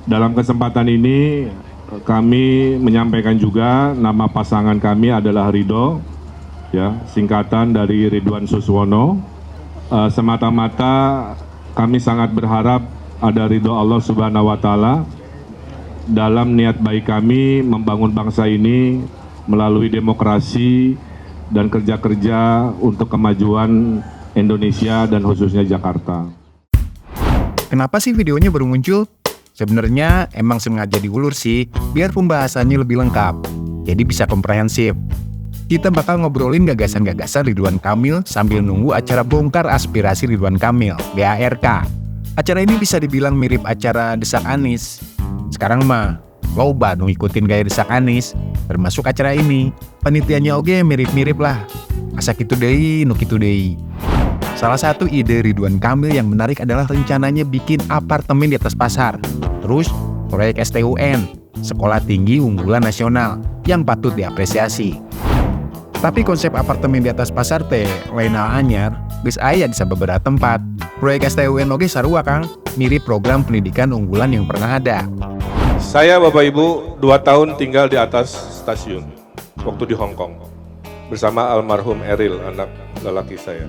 Dalam kesempatan ini kami menyampaikan juga nama pasangan kami adalah Ridho, ya, singkatan dari Ridwan Suswono. Semata-mata kami sangat berharap ada ridho Allah Subhanahu wa Ta'ala dalam niat baik kami membangun bangsa ini melalui demokrasi dan kerja-kerja untuk kemajuan Indonesia dan khususnya Jakarta. Kenapa sih videonya baru muncul? Sebenarnya emang sengaja diulur sih, biar pembahasannya lebih lengkap, jadi bisa komprehensif. Kita bakal ngobrolin gagasan-gagasan Ridwan Kamil sambil nunggu acara bongkar aspirasi Ridwan Kamil, BARK. Acara ini bisa dibilang mirip acara Desak Anies. Sekarang mah, loba nu ngikutin gaya Desak Anies, termasuk acara ini. Panitianya oge mirip-mirip lah. Asa kitu deui, nu kitu deui. Salah satu ide Ridwan Kamil yang menarik adalah rencananya bikin apartemen di atas pasar. Terus, proyek STUN, Sekolah Tinggi Unggulan Nasional, yang patut diapresiasi. Tapi konsep apartemen di atas pasar teh lain anyar, geus aya di beberapa tempat. Proyek STUN oge sarua Kang, mirip program pendidikan unggulan yang pernah ada. Saya Bapak Ibu 2 tahun tinggal di atas stasiun waktu di Hong Kong bersama almarhum Eril, anak lelaki saya.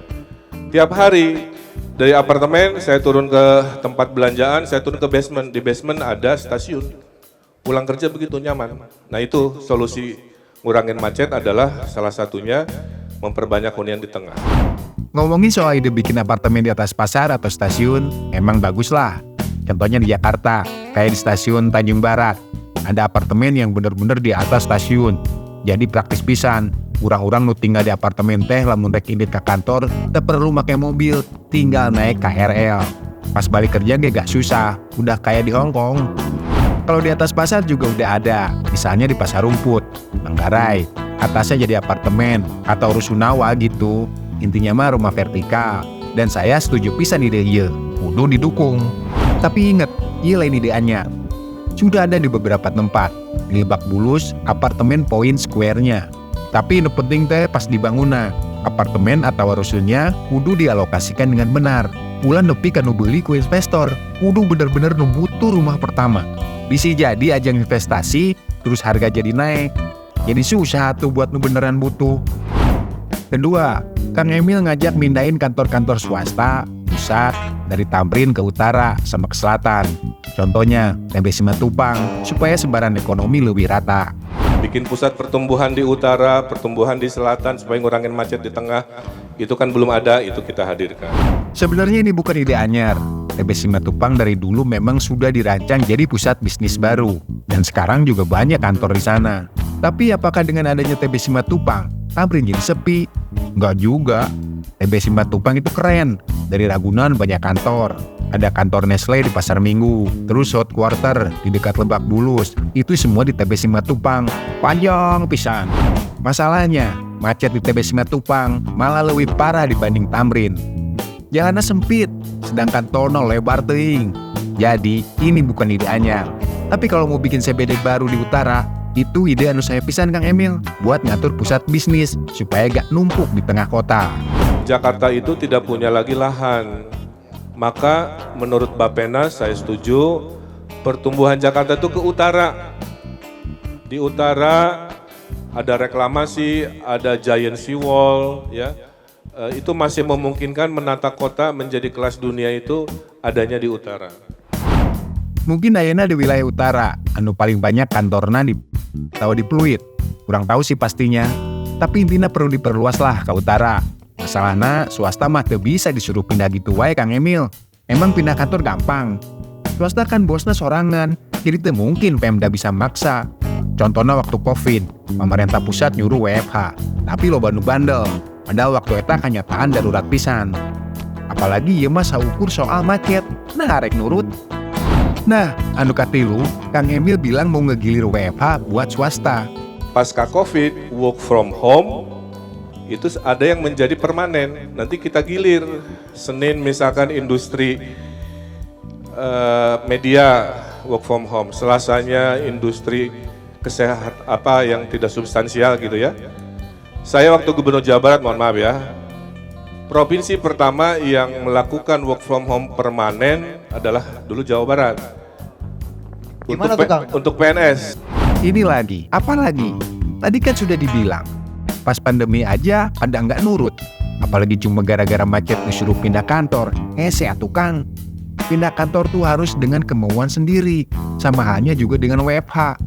Tiap hari dari apartemen saya turun ke tempat belanjaan, saya turun ke basement. Di basement ada stasiun. Pulang kerja begitu nyaman. Nah itu solusi ngurangin macet adalah salah satunya memperbanyak hunian di tengah. Ngomongin soal ide bikin apartemen di atas pasar atau stasiun, emang bagus lah. Contohnya di Jakarta, kayak di stasiun Tanjung Barat. Ada apartemen yang bener-bener di atas stasiun. Jadi praktis pisan. Urang-urang nu tinggal di apartemen teh lamun rek indit ke kantor, teu perlu make mobil, tinggal naik KRL. Pas balik kerja gak susah, udah kayak di Hong Kong. Kalau di atas pasar juga udah ada, misalnya di Pasar Rumput, Manggarai, atasnya jadi apartemen atau rusunawa gitu. Intinya mah rumah vertikal. Dan saya setuju pisan ide ieu, kudu didukung. Tapi inget, ieu lain ide anyar. Sudah ada di beberapa tempat, di Lebak Bulus, apartemen Point Square-nya. Tapi yang penting teh pas dibangunna, apartemen atau rusunnya kudu dialokasikan dengan benar. Ulah nepi kan nu beuli ku investor, kudu bener-bener nu butuh rumah pertama. Bisa jadi ajang investasi, terus harga jadi naik. Jadi susah tuh buat nu beneran butuh. Kedua, Kang Emil ngajak mindahin kantor-kantor swasta, pusat, dari Tamrin ke utara sama ke selatan. Contohnya, TB Simatupang, supaya sebaran ekonomi lebih rata. Bikin pusat pertumbuhan di utara, pertumbuhan di selatan supaya ngurangin macet di tengah. Itu kan belum ada, itu kita hadirkan. Sebenarnya ini bukan ide anyar. TB Simatupang dari dulu memang sudah dirancang jadi pusat bisnis baru. Dan sekarang juga banyak kantor di sana. Tapi apakah dengan adanya TB Simatupang, Tamrin jadi sepi? Enggak juga. TB Simatupang itu keren. Dari Ragunan banyak kantor. Ada kantor Nestle di Pasar Minggu. Terus headquarter di dekat Lebak Bulus. Itu semua di TB Simatupang. Panjang pisan. Masalahnya, macet di TB Simatupang malah lebih parah dibanding Tamrin. Jalannya sempit, sedangkan tolno lebar teuing. Jadi, ini bukan ide anyar. Tapi kalau mau bikin CBD baru di utara, itu ide anu saya pisan Kang Emil, buat ngatur pusat bisnis supaya gak numpuk di tengah kota. Jakarta itu tidak punya lagi lahan. Maka menurut Bappenas saya setuju pertumbuhan Jakarta itu ke utara. Di utara ada reklamasi, ada giant seawall, ya. Itu masih memungkinkan menata kota menjadi kelas dunia itu adanya di utara. Mungkin ayeuna di wilayah utara, anu paling banyak kantorna di Pluit. Kurang tahu sih pastinya. Tapi intinya perlu diperluas lah ke utara. Masalahnya swasta mah teu bisa disuruh pindah gitu wae Kang Emil. Emang pindah kantor gampang. Swasta kan bosnya sorangan, jadi teu mungkin Pemda bisa maksa. Contohnya waktu Covid, pemerintah pusat nyuruh WFH, tapi loba nu bandel. Padahal waktu eta kenyataan darurat pisan. Apalagi ieu mah saukur soal macet, nah rek nurut. Nah, anu katilu, Kang Emil bilang mau ngegilir WFH buat swasta. Pasca Covid, work from home, itu ada yang menjadi permanen. Nanti kita gilir, Senin misalkan industri media work from home, Selasanya industri kesehatan apa yang tidak substansial gitu ya. Saya waktu Gubernur Jawa Barat, mohon maaf ya, provinsi pertama yang melakukan work from home permanen adalah dulu Jawa Barat. Gimana tuh, Kang? Untuk PNS. Ini lagi, apa lagi? Tadi kan sudah dibilang, pas pandemi aja pada nggak nurut. Apalagi cuma gara-gara macet disuruh pindah kantor. Tukang. Pindah kantor tuh harus dengan kemauan sendiri. Sama halnya juga dengan WFH.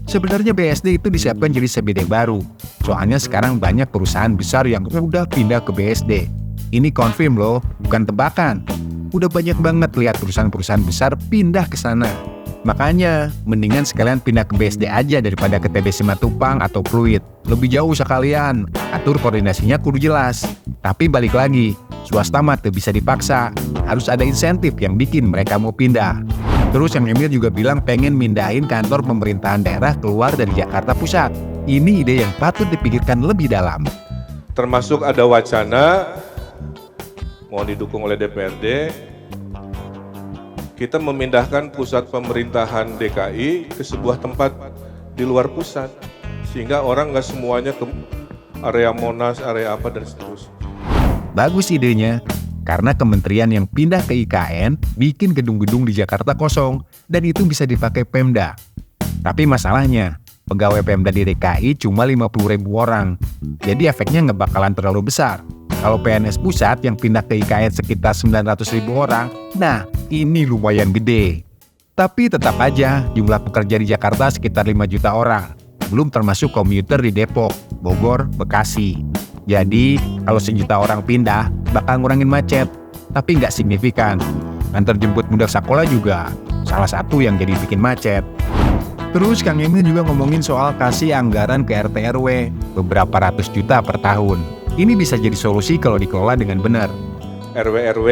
Sebenarnya BSD itu disiapkan jadi CBD baru. Soalnya sekarang banyak perusahaan besar yang udah pindah ke BSD. Ini confirm loh, bukan tebakan. Udah banyak banget lihat perusahaan-perusahaan besar pindah ke sana. Makanya, mendingan sekalian pindah ke BSD aja daripada ke TB Simatupang atau Pluit. Lebih jauh sekalian, atur koordinasinya kudu jelas. Tapi balik lagi, swasta mah tuh bisa dipaksa. Harus ada insentif yang bikin mereka mau pindah. Terus yang Emil juga bilang pengen mindahin kantor pemerintahan daerah keluar dari Jakarta Pusat. Ini ide yang patut dipikirkan lebih dalam. Termasuk ada wacana, mohon didukung oleh DPRD, kita memindahkan pusat pemerintahan DKI ke sebuah tempat di luar pusat. Sehingga orang nggak semuanya ke area Monas, area apa, dan seterusnya. Bagus idenya, karena kementerian yang pindah ke IKN bikin gedung-gedung di Jakarta kosong, dan itu bisa dipakai Pemda. Tapi masalahnya, pegawai Pemda di DKI cuma 50.000 orang, jadi efeknya nggak bakalan terlalu besar. Kalau PNS pusat yang pindah ke IKN sekitar 900.000 orang, nah ini lumayan gede. Tapi tetap aja jumlah pekerja di Jakarta sekitar 5 juta orang, belum termasuk komuter di Depok, Bogor, Bekasi. Jadi kalau 1 juta orang pindah, bakal ngurangin macet, tapi nggak signifikan. Antar jemput budak sekolah juga salah satu yang jadi bikin macet. Terus Kang Emil juga ngomongin soal kasih anggaran ke RT RW beberapa ratus juta per tahun. Ini bisa jadi solusi kalau dikelola dengan benar. RW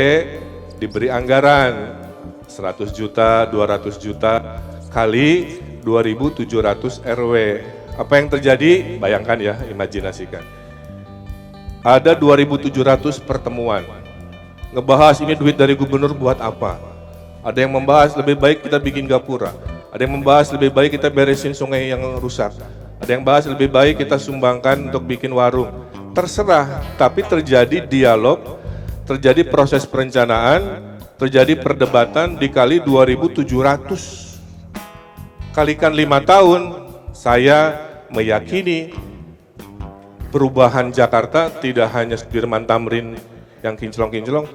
diberi anggaran 100 juta, 200 juta kali 2.700 RW. Apa yang terjadi? Bayangkan ya, imajinasikan. Ada 2.700 pertemuan. Ngebahas ini duit dari gubernur buat apa? Ada yang membahas lebih baik kita bikin gapura. Ada yang membahas lebih baik kita beresin sungai yang rusak. Ada yang bahas lebih baik kita sumbangkan untuk bikin warung. Terserah, tapi terjadi dialog, terjadi proses perencanaan, terjadi perdebatan dikali 2.700. Kalikan 5 tahun, saya meyakini perubahan Jakarta tidak hanya Sudirman Tamrin yang kinclong-kinclong,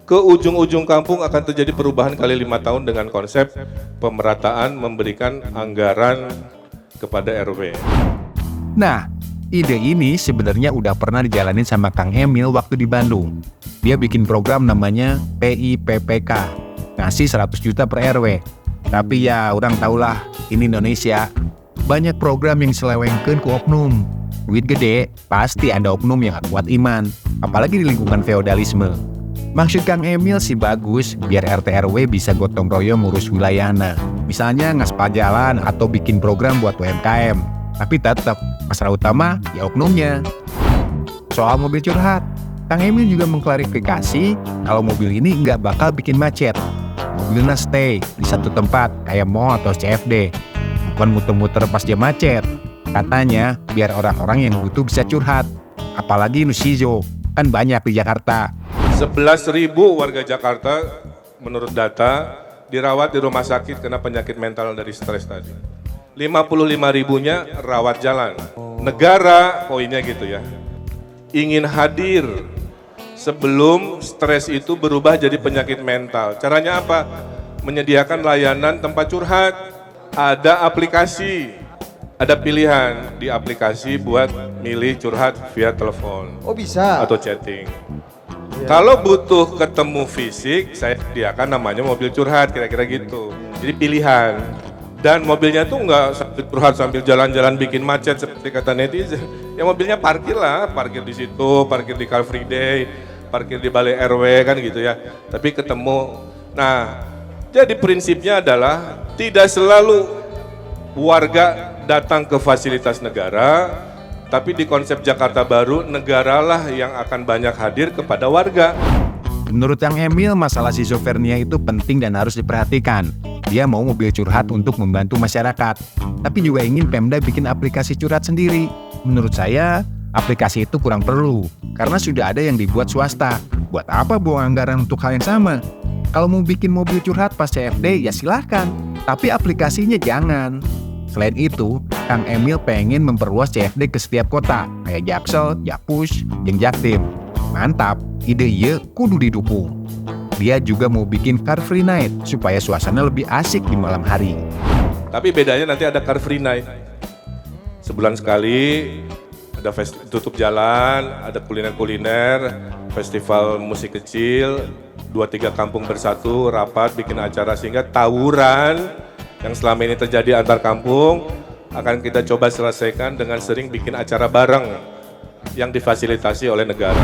ke ujung-ujung kampung akan terjadi perubahan kali 5 tahun dengan konsep pemerataan memberikan anggaran kepada RW. Nah, ide ini sebenarnya udah pernah dijalanin sama Kang Emil waktu di Bandung. Dia bikin program namanya PIPPK, ngasih 100 juta per RW. Tapi ya orang tahulah, ini Indonesia. Banyak program yang selewengkeun ku oknum. Duit gede, pasti ada oknum yang gak kuat iman, apalagi di lingkungan feodalisme. Maksud Kang Emil sih bagus, biar RT RW bisa gotong royong ngurus wilayahna. Misalnya ngaspal jalan atau bikin program buat UMKM. Tapi tetap, masalah utama ya oknumnya. Soal mobil curhat, Kang Emil juga mengklarifikasi kalau mobil ini nggak bakal bikin macet. Mobilnya stay di satu tempat kayak mall atau CFD, bukan muter-muter pas jam macet. Katanya biar orang-orang yang butuh bisa curhat, apalagi Nusizo, kan banyak di Jakarta. 11.000 warga Jakarta menurut data dirawat di rumah sakit karena penyakit mental dari stres tadi. 55.000-nya rawat jalan. Negara, poinnya gitu ya, ingin hadir sebelum stres itu berubah jadi penyakit mental. Caranya apa? Menyediakan layanan tempat curhat. Ada aplikasi, ada pilihan di aplikasi buat milih curhat via telepon. Oh bisa? Atau chatting. Kalau butuh ketemu fisik, saya sediakan namanya mobil curhat, kira-kira gitu. Jadi pilihan. Dan mobilnya tuh nggak sambil curhat sambil jalan-jalan bikin macet seperti kata netizen. Ya mobilnya parkir lah, parkir di situ, parkir di Car Free Day, parkir di Balai RW kan gitu ya. Tapi ketemu. Nah, jadi prinsipnya adalah tidak selalu warga datang ke fasilitas negara, tapi di konsep Jakarta Baru, negaralah yang akan banyak hadir kepada warga. Menurut Kang Emil, masalah schizophrenia itu penting dan harus diperhatikan. Dia mau mobil curhat untuk membantu masyarakat, tapi juga ingin Pemda bikin aplikasi curhat sendiri. Menurut saya, aplikasi itu kurang perlu, karena sudah ada yang dibuat swasta. Buat apa buang anggaran untuk hal yang sama? Kalau mau bikin mobil curhat pas CFD ya silahkan, tapi aplikasinya jangan. Selain itu, Kang Emil pengen memperluas CFD ke setiap kota, kayak Jaksel, Jakpus, jeung Jaktim. Mantap, ide ieu kudu didukung. Dia juga mau bikin Car Free Night supaya suasana lebih asik di malam hari. Tapi bedanya nanti ada Car Free Night. Sebulan sekali ada tutup jalan, ada kuliner-kuliner, festival musik kecil, 2-3 kampung bersatu, rapat, bikin acara sehingga tawuran yang selama ini terjadi antar kampung akan kita coba selesaikan dengan sering bikin acara bareng yang difasilitasi oleh negara.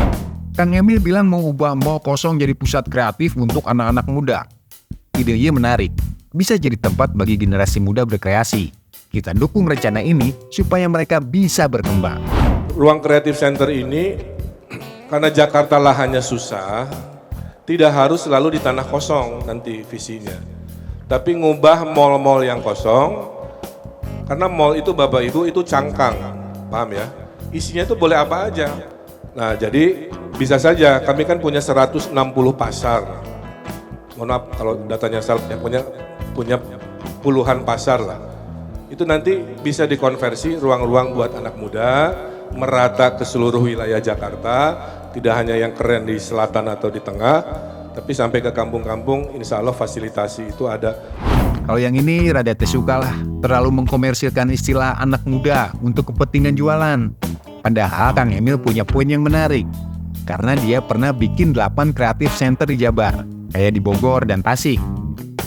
Kang Emil bilang mau ubah mall kosong jadi pusat kreatif untuk anak-anak muda. Idenya menarik, bisa jadi tempat bagi generasi muda berkreasi. Kita dukung rencana ini supaya mereka bisa berkembang. Ruang Kreatif Center ini, karena Jakarta lahannya susah, tidak harus selalu di tanah kosong nanti visinya. Tapi ngubah mall-mall yang kosong, karena mall itu Bapak Ibu itu cangkang, paham ya? Isinya itu boleh apa aja. Nah jadi bisa saja, kami kan punya 160 pasar. Mohon maaf kalau datanya salah, ya, punya puluhan pasar lah. Itu nanti bisa dikonversi ruang-ruang buat anak muda, merata ke seluruh wilayah Jakarta, tidak hanya yang keren di selatan atau di tengah, tapi sampai ke kampung-kampung, insya Allah fasilitasi itu ada. Kalau yang ini rada suka lah, terlalu mengkomersilkan istilah anak muda untuk kepentingan jualan. Padahal Kang Emil punya poin yang menarik, karena dia pernah bikin 8 kreatif center di Jabar, kayak di Bogor dan Tasik.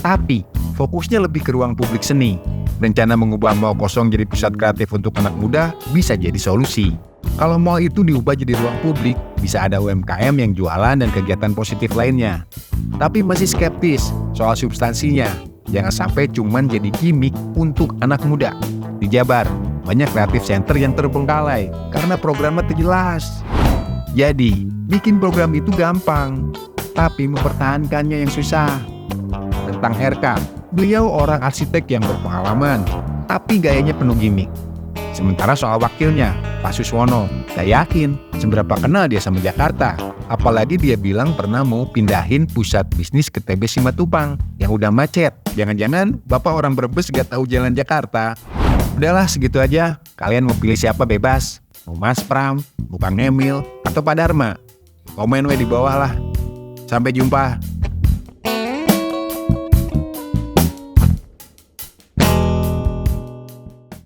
Tapi fokusnya lebih ke ruang publik seni. Rencana mengubah mall kosong jadi pusat kreatif untuk anak muda bisa jadi solusi. Kalau mall itu diubah jadi ruang publik, bisa ada UMKM yang jualan dan kegiatan positif lainnya. Tapi masih skeptis soal substansinya. Jangan sampai cuman jadi gimmick untuk anak muda. Di Jabar, banyak kreatif center yang terbengkalai karena programnya jelas. Jadi, bikin program itu gampang, tapi mempertahankannya yang susah. Tentang RK, beliau orang arsitek yang berpengalaman, tapi gayanya penuh gimmick. Sementara soal wakilnya, Pak Suswono, gak yakin seberapa kenal dia sama Jakarta. Apalagi dia bilang pernah mau pindahin pusat bisnis ke TB Simatupang yang udah macet. Jangan-jangan Bapak orang Brebes gak tahu jalan Jakarta. Udahlah segitu aja, kalian mau pilih siapa bebas. Mau Mas Pram, Kang Emil, atau Pak Dharma. Komen di bawah lah. Sampai jumpa.